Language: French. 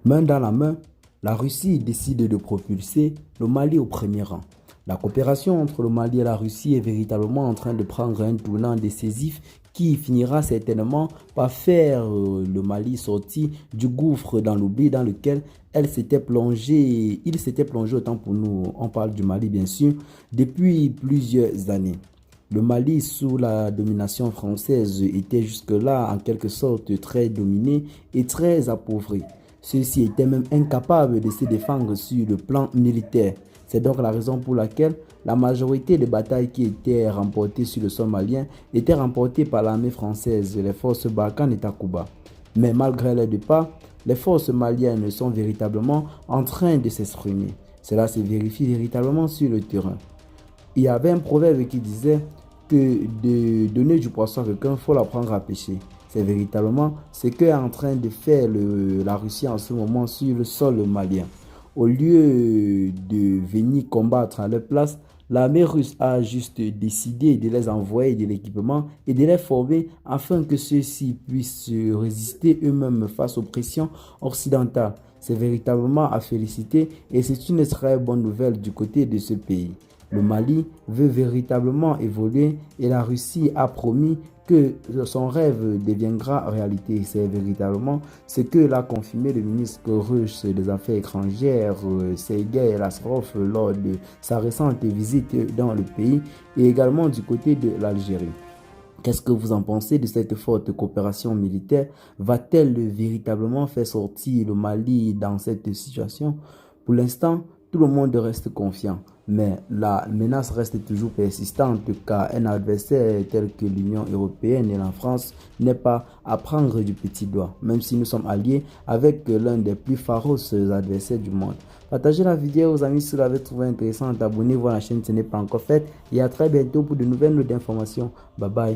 Main dans la main, la Russie décide de propulser le Mali au premier rang. La coopération entre le Mali et la Russie est véritablement en train de prendre un tournant décisif qui finira certainement par faire le Mali sortir du gouffre dans l'oubli dans lequel il s'était plongé autant pour nous, on parle du Mali bien sûr, depuis plusieurs années. Le Mali, sous la domination française, était jusque-là en quelque sorte très dominé et très appauvri. Ceux-ci étaient même incapables de se défendre sur le plan militaire. C'est donc la raison pour laquelle la majorité des batailles qui étaient remportées sur le sol malien étaient remportées par l'armée française, les forces Barkhane et Takuba. Mais malgré leur départ, les forces maliennes sont véritablement en train de s'exprimer. Cela se vérifie véritablement sur le terrain. Il y avait un proverbe qui disait que de donner du poisson à quelqu'un, il faut l'apprendre à pêcher. C'est véritablement ce qu'est en train de faire la Russie en ce moment sur le sol malien. Au lieu de venir combattre à leur place, l'armée russe a juste décidé de les envoyer de l'équipement et de les former afin que ceux-ci puissent résister eux-mêmes face aux pressions occidentales. C'est véritablement à féliciter et c'est une très bonne nouvelle du côté de ce pays. Le Mali veut véritablement évoluer et la Russie a promis que son rêve deviendra réalité. C'est véritablement ce que l'a confirmé le ministre russe des Affaires étrangères, Sergei Lavrov, lors de sa récente visite dans le pays et également du côté de l'Algérie. Qu'est-ce que vous en pensez de cette forte coopération militaire? Va-t-elle véritablement faire sortir le Mali dans cette situation? Pour l'instant, tout le monde reste confiant, mais la menace reste toujours persistante car un adversaire tel que l'Union européenne et la France n'est pas à prendre du petit doigt, même si nous sommes alliés avec l'un des plus féroces adversaires du monde. Partagez la vidéo aux amis si vous l'avez trouvé intéressante, abonnez-vous à la chaîne si ce n'est pas encore fait et à très bientôt pour de nouvelles informations. Bye bye.